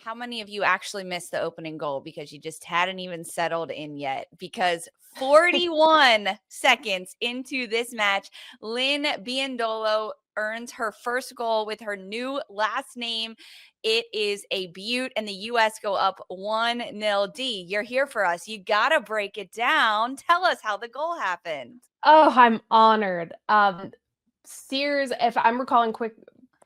How many of you actually missed the opening goal because you just hadn't even settled in yet? Because 41 seconds into this match, Lynn Biyendolo earns her first goal with her new last name. It is a beaut, and the U.S. go up 1-0. D, you're here for us. You got to break it down. Tell us how the goal happened. Oh, I'm honored. Sears, if I'm recalling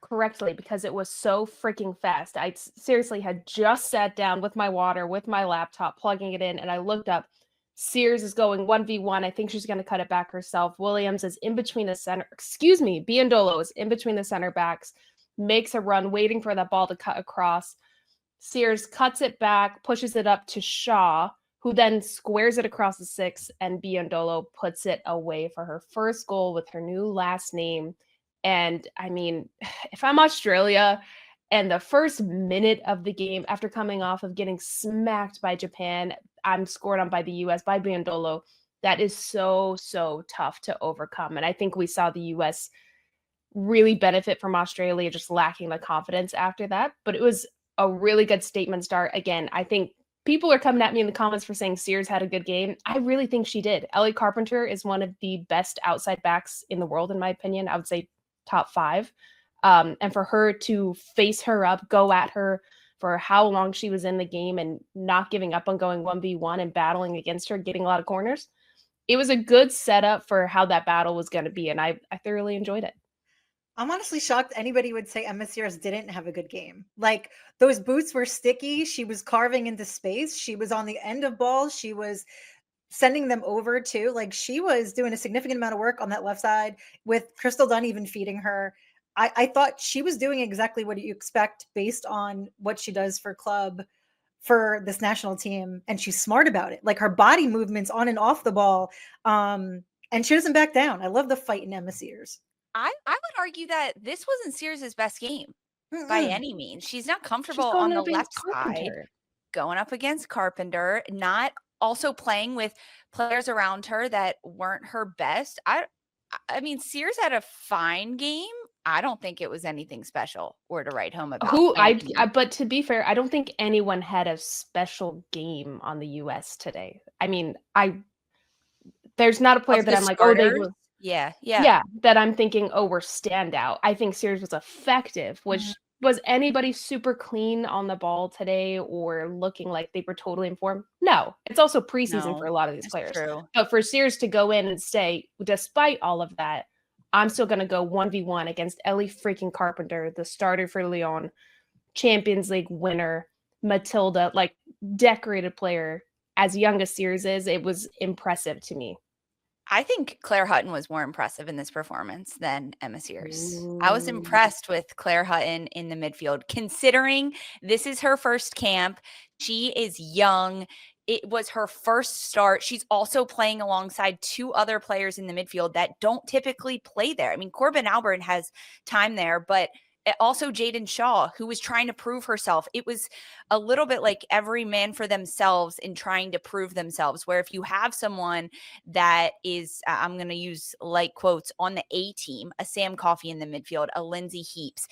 correctly, because it was so freaking fast, I seriously had just sat down with my water, with my laptop, plugging it in, and I looked up. Sears is going 1v1. I think she's going to cut it back herself. Williams is in between the Biyendolo is in between the center backs, makes a run, waiting for that ball to cut across. Sears cuts it back, pushes it up to Shaw, who then squares it across the 6, and Biyendolo puts it away for her first goal with her new last name. And I mean, if I'm Australia and the first minute of the game, after coming off of getting smacked by Japan, I'm scored on by the U.S., by Biyendolo, that is so, so tough to overcome. And I think we saw the U.S. really benefit from Australia just lacking the confidence after that. But it was a really good statement start. Again, I think people are coming at me in the comments for saying Sears had a good game. I really think she did. Ellie Carpenter is one of the best outside backs in the world, in my opinion. I would say top 5. And for her to face her up, go at her for how long she was in the game and not giving up on going 1v1 and battling against her, getting a lot of corners, it was a good setup for how that battle was going to be. And I thoroughly enjoyed it. I'm honestly shocked anybody would say Emma Sear didn't have a good game. Like, those boots were sticky. She was carving into space. She was on the end of balls. She was sending them over too. Like, she was doing a significant amount of work on that left side, with Crystal Dunn even feeding her. I thought she was doing exactly what you expect based on what she does for club, for this national team. And she's smart about it. Like, her body movements on and off the ball. And she doesn't back down. I love the fight in Emma Sears. I would argue that this wasn't Sears' best game by any means. She's not comfortable on the left side, going up against Carpenter, not also playing with players around her that weren't her best. I mean, Sears had a fine game. I don't think it was anything special or to write home about. But to be fair, I don't think anyone had a special game on the U.S. today. I mean, there's not a player that I'm like, oh, they were. Yeah. That I'm thinking, oh, we're standout. I think Sears was effective. Was anybody super clean on the ball today or looking like they were totally informed? No. It's also preseason for a lot of these players. True. But for Sears to go in and say, despite all of that, I'm still going to go 1v1 against Ellie freaking Carpenter, the starter for Lyon, Champions League winner, Matilda, like decorated player, as young as Sears is, it was impressive to me. I think Claire Hutton was more impressive in this performance than Emma Sears. I was impressed with Claire Hutton in the midfield, considering this is her first camp. She is young. It was her first start. She's also playing alongside 2 other players in the midfield that don't typically play there. I mean, Corbin Albert has time there, but also Jaedyn Shaw, who was trying to prove herself. It was a little bit like every man for themselves in trying to prove themselves, where if you have someone that is, I'm going to use light quotes, on the A team, a Sam Coffey in the midfield, a Lindsay Heaps,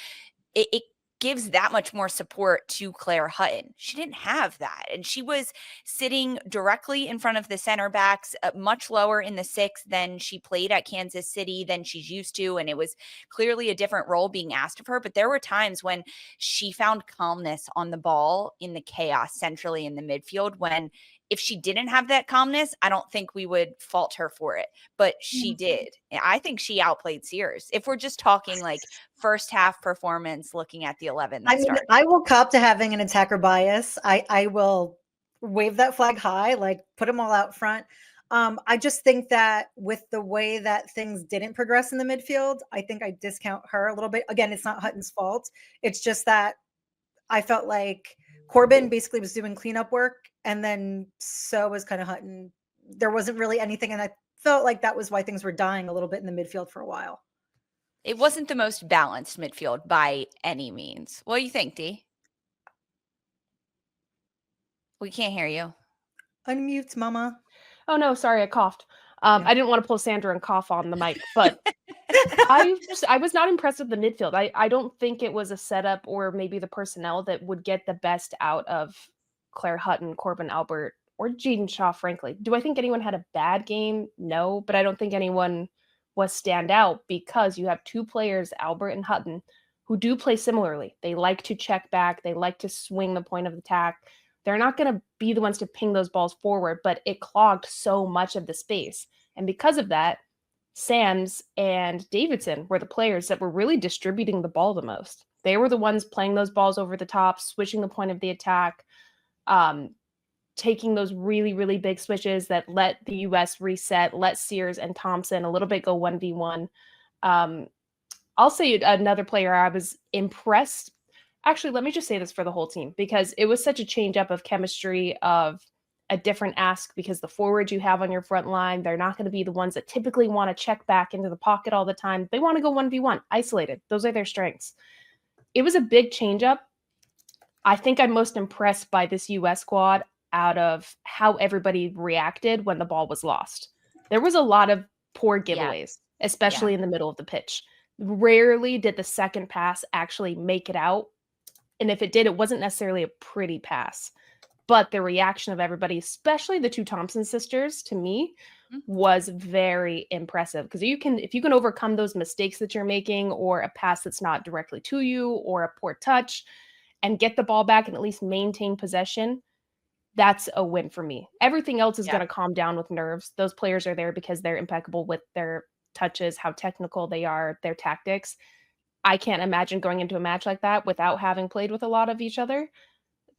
it gives that much more support to Claire Hutton. She didn't have that. And she was sitting directly in front of the center backs, much lower in the 6 than she played at Kansas City than she's used to. And it was clearly a different role being asked of her. But there were times when she found calmness on the ball in the chaos centrally in the midfield, when if she didn't have that calmness, I don't think we would fault her for it. But she did. I think she outplayed Sears. If we're just talking like first half performance, looking at the 11 that started. I will cop to having an attacker bias. I will wave that flag high, like put them all out front. I just think that with the way that things didn't progress in the midfield, I think I discount her a little bit. Again, it's not Hutton's fault. It's just that I felt like Corbin basically was doing cleanup work, and then so was kind of Hutton. There wasn't really anything, and I felt like that was why things were dying a little bit in the midfield for a while. It wasn't the most balanced midfield by any means. What do you think, Dee? We can't hear you. Unmute, mama. Oh, no, sorry, I coughed. I didn't want to pull Sandra and cough on the mic, but I was not impressed with the midfield. I don't think it was a setup or maybe the personnel that would get the best out of Claire Hutton, Corbin Albert, or Jaedyn Shaw, frankly. Do I think anyone had a bad game? No, but I don't think anyone was stand out because you have two players, Albert and Hutton, who do play similarly. They like to check back. They like to swing the point of attack. They're not going to be the ones to ping those balls forward, but it clogged so much of the space. And because of that, Sams and Davidson were the players that were really distributing the ball the most. They were the ones playing those balls over the top, switching the point of the attack, taking those really, really big switches that let the U.S. reset, let Sears and Thompson a little bit go 1v1. I'll say another player I was impressed. Actually, let me just say this for the whole team, because it was such a change up of chemistry, of a different ask, because the forwards you have on your front line, they're not going to be the ones that typically want to check back into the pocket all the time. They want to go 1v1, isolated. Those are their strengths. It was a big change up. I think I'm most impressed by this U.S. squad out of how everybody reacted when the ball was lost. There was a lot of poor giveaways, especially in the middle of the pitch. Rarely did the second pass actually make it out. And if it did, it wasn't necessarily a pretty pass. But the reaction of everybody, especially the two Thompson sisters, to me, was very impressive. Because if you can overcome those mistakes that you're making, or a pass that's not directly to you, or a poor touch, and get the ball back and at least maintain possession, that's a win for me. Everything else is going to calm down with nerves. Those players are there because they're impeccable with their touches, how technical they are, their tactics. I can't imagine going into a match like that without having played with a lot of each other.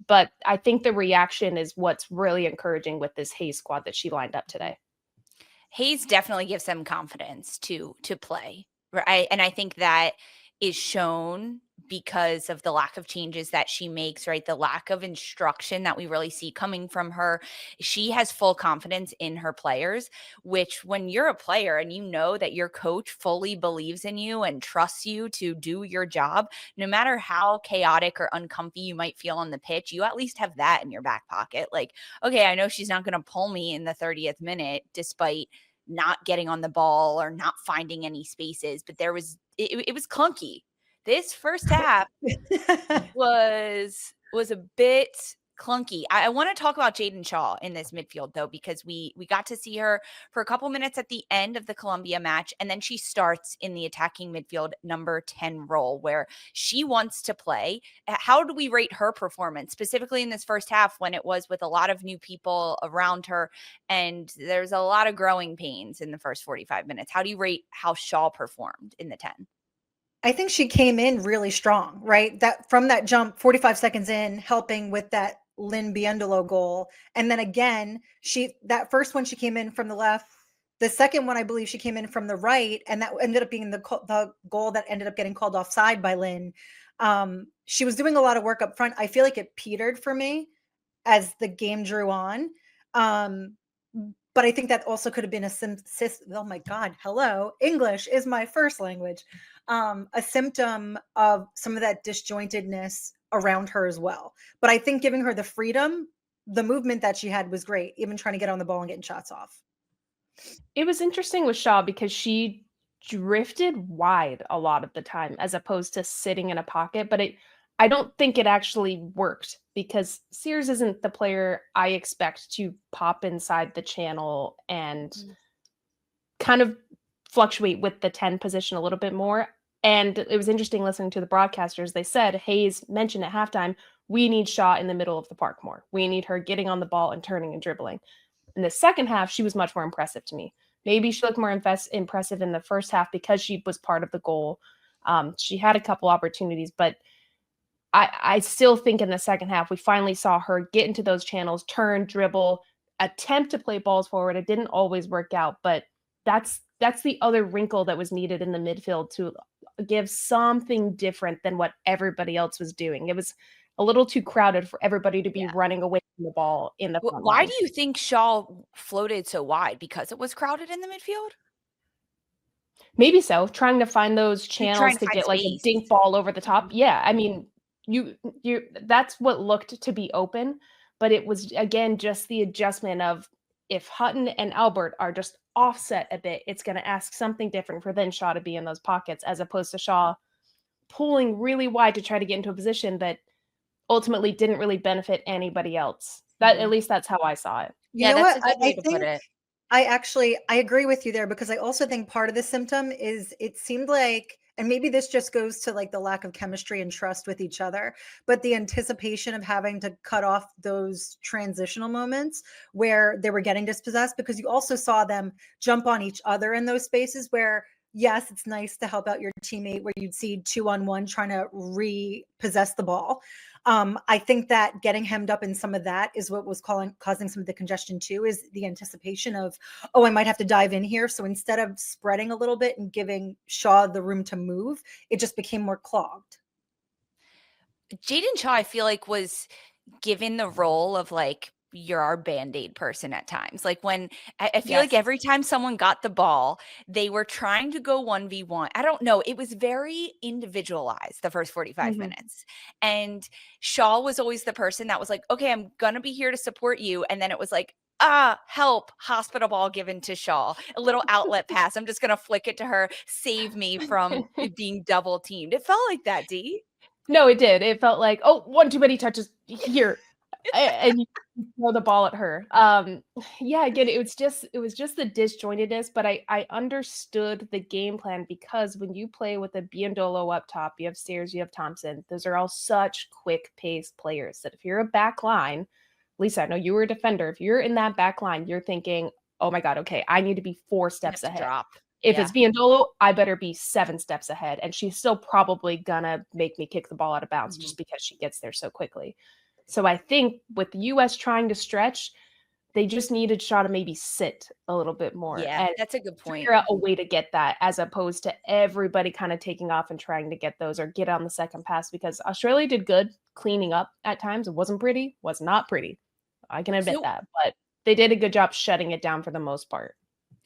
But I think the reaction is what's really encouraging with this Hayes squad that she lined up today. Hayes definitely gives them confidence to play, right? And I think that is shown because of the lack of changes that she makes, right? The lack of instruction that we really see coming from her. She has full confidence in her players, which when you're a player and you know that your coach fully believes in you and trusts you to do your job, no matter how chaotic or uncomfy you might feel on the pitch, you at least have that in your back pocket. Like, okay, I know she's not going to pull me in the 30th minute despite not getting on the ball or not finding any spaces, but it was clunky. This first half was a bit clunky. I want to talk about Jaedyn Shaw in this midfield, though, because we got to see her for a couple minutes at the end of the Colombia match, and then she starts in the attacking midfield number 10 role where she wants to play. How do we rate her performance, specifically in this first half when it was with a lot of new people around her and there's a lot of growing pains in the first 45 minutes? How do you rate how Shaw performed in the 10? I think she came in really strong, right? That from that jump, 45 seconds in, helping with that Lynn Biyendolo goal. And then again, that first one, she came in from the left. The second one, I believe she came in from the right, and that ended up being the goal that ended up getting called offside by Lynn. She was doing a lot of work up front. I feel like it petered for me as the game drew on. But I think that also could have been oh my God, hello. English is my first language. A symptom of some of that disjointedness around her as well. But I think giving her the freedom, the movement that she had was great, even trying to get on the ball and getting shots off. It was interesting with Shaw because she drifted wide a lot of the time as opposed to sitting in a pocket, but I don't think it actually worked because Sears isn't the player I expect to pop inside the channel and kind of fluctuate with the 10 position a little bit more. And it was interesting listening to the broadcasters. They said, Hayes mentioned at halftime, we need Shaw in the middle of the park more. We need her getting on the ball and turning and dribbling. In the second half, she was much more impressive to me. Maybe she looked more impressive in the first half because she was part of the goal. She had a couple opportunities, but I still think in the second half, we finally saw her get into those channels, turn, dribble, attempt to play balls forward. It didn't always work out, but that's the other wrinkle that was needed in the midfield to give something different than what everybody else was doing. It was a little too crowded for everybody to be running away from the ball in the front line. Why do you think Shaw floated so wide? Because it was crowded in the midfield? Maybe so. Trying to find those channels to get like a dink ball over the top. Yeah, I mean, you that's what looked to be open, but it was again just the adjustment of if Hutton and Albert are just offset a bit. It's going to ask something different for then Shaw to be in those pockets, as opposed to Shaw pulling really wide to try to get into a position that ultimately didn't really benefit anybody else. That At least that's how I saw it. You Yeah, know that's what? a good way to put it. I agree with you there, because I also think part of the symptom is it seemed like, and maybe this just goes to like the lack of chemistry and trust with each other, but the anticipation of having to cut off those transitional moments where they were getting dispossessed, because you also saw them jump on each other in those spaces where, yes, it's nice to help out your teammate where you'd see 2-on-1 trying to repossess the ball. I think that getting hemmed up in some of that is what was causing some of the congestion too, is the anticipation of, oh, I might have to dive in here. So instead of spreading a little bit and giving Shaw the room to move, it just became more clogged. Jaedyn Shaw, I feel like, was given the role of like, you're our band-aid person at times. Like when I feel like Yes. every time someone got the ball, they were trying to go 1v1. I don't know. It was very individualized the first 45 minutes. And Shaw was always the person that was like, okay, I'm gonna be here to support you. And then it was like, help, hospital ball given to Shaw, a little outlet pass. I'm just gonna flick it to her, save me from being double teamed. It felt like that, D. No, it did. It felt like, oh, one too many touches here. And you throw the ball at her. Yeah, again, it was just the disjointedness, but I understood the game plan, because when you play with a Biyendolo up top, you have Sears, you have Thompson. Those are all such quick paced players that if you're a back line, Lisa, I know you were a defender. If you're in that back line, you're thinking, oh my God, okay, I need to be 4 steps ahead. Drop. If it's Biyendolo, I better be 7 steps ahead. And she's still probably gonna make me kick the ball out of bounds just because she gets there so quickly. So I think with the US trying to stretch, they just needed Shaw to maybe sit a little bit more. Yeah, And that's a good point. figure out a way to get that, as opposed to everybody kind of taking off and trying to get those or get on the second pass, because Australia did good cleaning up at times. It wasn't pretty, was not pretty. I can admit that, but they did a good job shutting it down for the most part.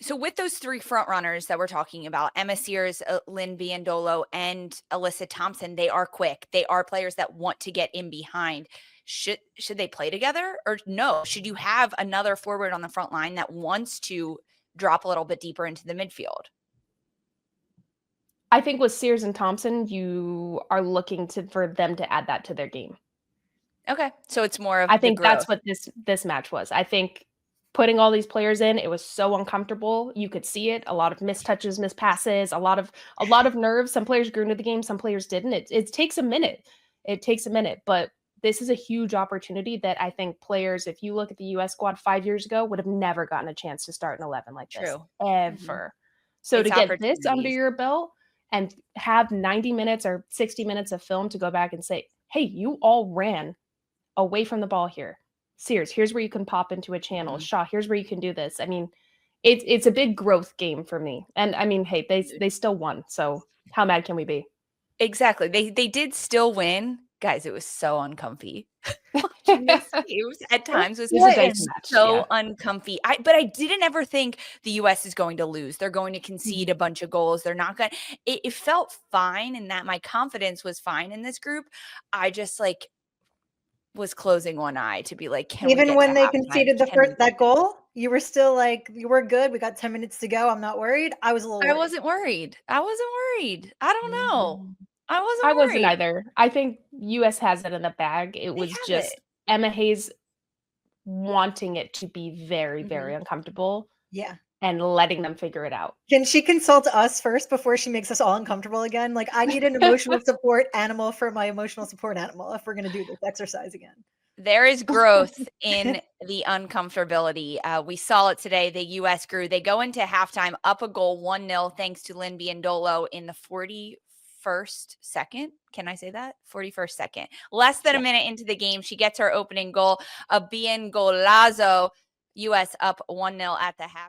So with those 3 front runners that we're talking about, Emma Sears, Lynn Biyendolo, and Alyssa Thompson, they are quick. They are players that want to get in behind. Should they play together, or no? Should you have another forward on the front line that wants to drop a little bit deeper into the midfield? I think with Sears and Thompson, you are looking for them to add that to their game. Okay, so it's more of I think the growth. that's what this match was. I think putting all these players in, it was so uncomfortable. You could see it. A lot of missed touches, missed passes, a lot of nerves. Some players grew into the game, some players didn't. It takes a minute. It takes a minute, but this is a huge opportunity that I think players, if you look at the US squad 5 years ago, would have never gotten a chance to start an 11 like this. True. Ever. So It's to get this under opportunities. your belt and have 90 minutes or 60 minutes of film to go back and say, hey, you all ran away from the ball here. Sears, here's where you can pop into a channel. Shaw, here's where you can do this. I mean, it's a big growth game for me. And I mean, hey, they still won. So how mad can we be? Exactly. They did still win. Guys, it was so uncomfy. Watching this games at times was so uncomfy. But I didn't ever think the US is going to lose. They're going to concede a bunch of goals. They're not going to. It felt fine, and that my confidence was fine in this group. I just like was closing one eye to be like, can we Even get when to they halftime? conceded that goal, you were still like, you were good. We got 10 minutes to go. I'm not worried. I was a little worried. I wasn't worried. I don't know. I I wasn't either. I think US has it in the bag. It was just Emma Hayes wanting it to be very, very uncomfortable. Yeah. And letting them figure it out. Can she consult us first before she makes us all uncomfortable again? Like, I need an emotional support animal for my emotional support animal if we're going to do this exercise again. There is growth in the uncomfortability. We saw it today. The U.S. grew. They go into halftime up a goal 1-0 thanks to Lynn Biyendolo in the 41st second. Can I say that? 41st second. Less than a minute into the game, she gets her opening goal. A Biyendolazo. U.S. up 1-0 at the half.